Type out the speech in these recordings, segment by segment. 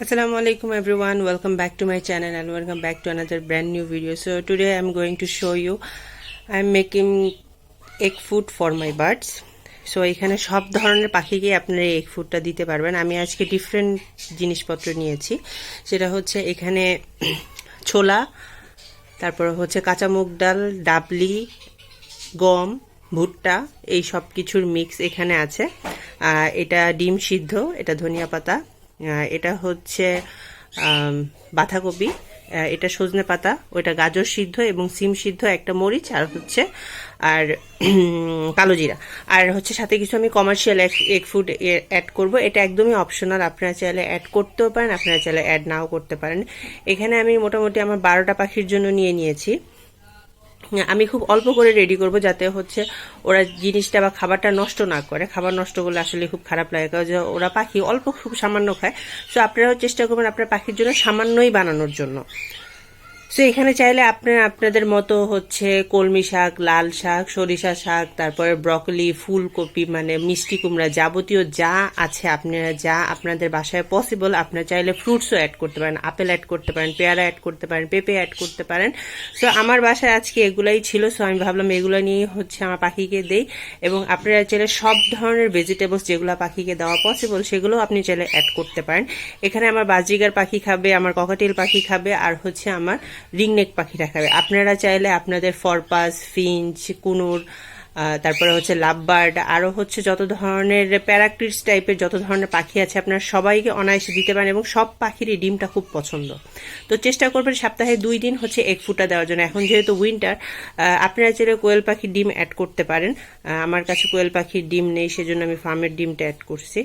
Assalamu alaikum everyone, welcome back to my channel and welcome back to another brand new video. So today I'm going to show you I'm making egg food for my birds. So এখানে সব ধরনের পাখিকে আপনারা egg foodটা দিতে পারবেন। আমি আজকে different জিনিসপত্র নিয়েছি, সেটা হচ্ছে এখানে ছোলা, তারপর হচ্ছে কাঁচা মুগ ডাল, ডাবলি, গম, ভুট্টা, এই সব কিছুর মিক্স এখানে আছে। এটা ডিম সিদ্ধ, এটা ধনিয়া পাতা, এটা হচ্ছে বাঁধাকপি, এটা সজনে পাতা, ওইটা গাজর সিদ্ধ এবং সিম সিদ্ধ, একটা মরিচ, আর হচ্ছে আর কালো জিরা, আর হচ্ছে সাথে কিছু আমি কমার্শিয়াল এগ ফুড অ্যাড করব। এটা একদমই অপশনাল, আপনারা চাইলে অ্যাড করতেও পারেন, আপনারা চাইলে অ্যাড নাও করতে পারেন। এখানে আমি মোটামুটি আমার 12টা পাখির জন্য নিয়েছি। আমি খুব অল্প করে রেডি করব, যাতে হচ্ছে ওরা জিনিসটা বা খাবারটা নষ্ট না করে। খাবার নষ্ট করলে আসলে খুব খারাপ লাগে, কারণ ওরা পাখি অল্প খুব সামান্য খায়। সো আপনারাও চেষ্টা করবেন আপনার পাখির জন্য সামান্যই বানানোর জন্য। সো এখানে চাইলে আপনাদের মতো হচ্ছে কলমি শাক, লাল শাক, সরিষা শাক, তারপরে ব্রকলি, ফুলকপি, মানে মিষ্টি কুমড়া, যাবতীয় যা আছে আপনারা যা আপনাদের বাসায় পসিবল, আপনারা চাইলে ফ্রুটসও অ্যাড করতে পারেন, আপেল অ্যাড করতে পারেন, পেয়ারা অ্যাড করতে পারেন, পেঁপে অ্যাড করতে পারেন। সো আমার বাসায় আজকে এগুলাই ছিল, সো আমি ভাবলাম এগুলো নিয়ে হচ্ছে আমার পাখিকে দেই। এবং আপনারা চাইলে সব ধরনের ভেজিটেবলস যেগুলো পাখিকে দেওয়া পসিবল সেগুলো আপনি চাইলে অ্যাড করতে পারেন। এখানে আমার বাজিগার পাখি খাবে, আমার ককাটেল পাখি খাবে, আর হচ্ছে আমার রিংনেক পাখিটা খাবে। আপনারা চাইলে আপনাদের ফরপাস, ফিঞ্চ, কুনুর, তারপরে হচ্ছে লাভবার্ড, আরও হচ্ছে যত ধরনের প্যারাকিটস টাইপের যত ধরনের পাখি আছে আপনারা সবাইকে অনায়াসে দিতে পারেন, এবং সব পাখিরই ডিমটা খুব পছন্দ। তো চেষ্টা করবেন সপ্তাহে 2 দিন হচ্ছে এগ ফুডটা দেওয়ার জন্য। এখন যেহেতু উইন্টার, আপনারা চাইলে কোয়েল পাখির ডিম অ্যাড করতে পারেন। আমার কাছে কোয়েল পাখির ডিম নেই, সেজন্য আমি ফার্মের ডিমটা অ্যাড করছি।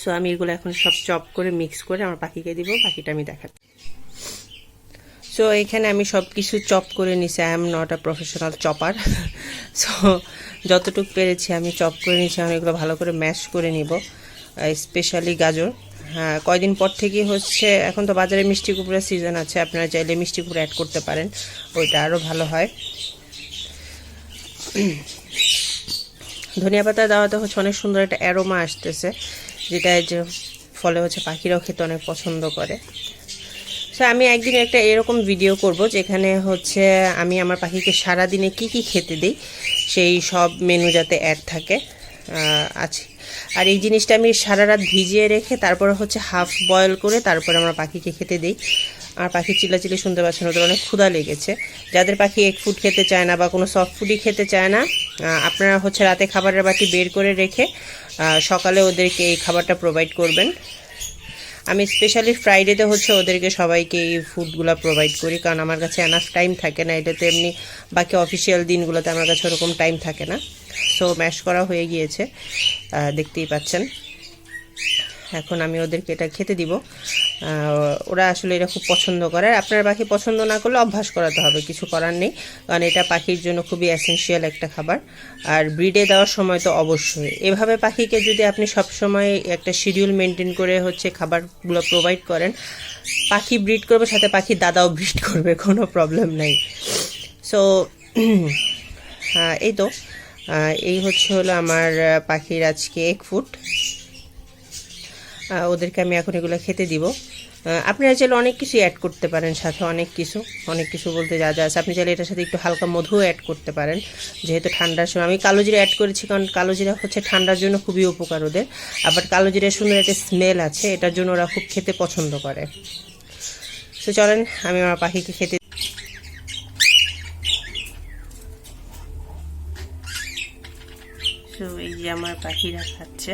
সো আমি এগুলো এখন সব চপ করে মিক্স করে আমার পাখিকে দিব, পাখিটা আমি দেখাচ্ছি। সো এখানে আমি সব কিছু চপ করে নিছি। I am not a professional chopper, so যতটুকু পেরেছি আমি চপ করে নিয়েছি। আমি এগুলো ভালো করে ম্যাশ করে নিব, স্পেশালি গাজর। হ্যাঁ, কয়দিন পর থেকেই হচ্ছে, এখন তো বাজারে মিষ্টি কুমড়ার সিজন আছে, আপনারা চাইলে মিষ্টি কুমড়া অ্যাড করতে পারেন, ওইটা আরও ভালো হয়। ধনিয়া পাতা দেওয়াতে হচ্ছে অনেক সুন্দর একটা অ্যারোমা আসতেছে, যেটা যে ফলে হচ্ছে পাখিরাও খেতে অনেক পছন্দ করে। তো আমি একদিন একটা এরকম ভিডিও করব, যেখানে হচ্ছে আমি আমার পাখিকে সারাদিনে কি কি খেতে দিই সেই সব মেনু যাতে অ্যাড থাকে আছে। আর এই জিনিসটা আমি সারা রাত ভিজিয়ে রেখে তারপরে হচ্ছে হাফ বয়েল করে তারপরে আমার পাখিকে খেতে দিই। আমার পাখি চিল্লাচিল্লি শুনতে পাচ্ছেন, ওদের অনেক ক্ষুধা লেগেছে। যাদের পাখি এগ ফুড খেতে চায় না বা কোনো সফট ফুডই খেতে চায় না, আপনারা হচ্ছে রাতে খাবারের বাটি বের করে রেখে সকালে ওদেরকে এই খাবারটা প্রোভাইড করবেন। আমি স্পেশালি ফ্রাইডেতে হচ্ছে ওদেরকে সবাইকে এই ফুডগুলো প্রোভাইড করি, কারণ আমার কাছে এনাফ টাইম থাকে না। এটাতে এমনি বাকি অফিসিয়াল দিনগুলোতে আমার কাছে ওরকম টাইম থাকে না। সো ম্যাশ করা হয়ে গিয়েছে, দেখতেই পাচ্ছেন। এখন আমি ওদেরকে এটা খেতে দিব। ওরা আসলে এটা খুব পছন্দ করে। আপনার পাখি পছন্দ না করলে অভ্যাস করাতে হবে, কিছু করার নেই, কারণ এটা পাখির জন্য খুবই এসেনশিয়াল একটা খাবার। আর ব্রিডে দেওয়ার সময় তো অবশ্যই এভাবে পাখিকে যদি আপনি সবসময় একটা শিডিউল মেনটেন করে হচ্ছে খাবারগুলো প্রোভাইড করেন, পাখি ব্রিড করবে, সাথে পাখির দাদাও ব্রিড করবে, কোনো প্রবলেম নাই। সো এই তো এই হলো আমার পাখির আজকে এগ ফুড। ওদেরকে আমি এখন এগুলো খেতে দিব। আপনারা চাইলে অনেক কিছু অ্যাড করতে পারেন, সাথে অনেক কিছু বলতে যা যা আছে। আপনি চাইলে এটার সাথে একটু হালকা মধুও অ্যাড করতে পারেন, যেহেতু ঠান্ডার সময়। আমি কালো জিরা অ্যাড করেছি, কারণ কালো জিরা হচ্ছে ঠান্ডার জন্য খুবই উপকার ওদের। আবার কালো জিরার সুন্দর একটা স্মেল আছে, এটার জন্য ওরা খুব খেতে পছন্দ করে। তো চলেন আমি আমার পাখিকে খেতে। তো এই যে আমার পাখিরা খাচ্ছে,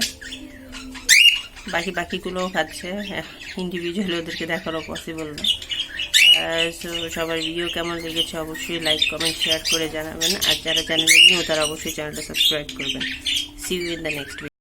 বাকি পাখিগুলোও খাচ্ছে। ইন্ডিভিজুয়ালি ওদেরকে দেখারও পসিবল না। সো সবার ভিডিও কেমন লেগেছে অবশ্যই লাইক, কমেন্ট, শেয়ার করে জানাবেন। আর যারা চ্যানেলে নিউ তারা অবশ্যই চ্যানেলটা সাবস্ক্রাইব করবেন। See you in the next video.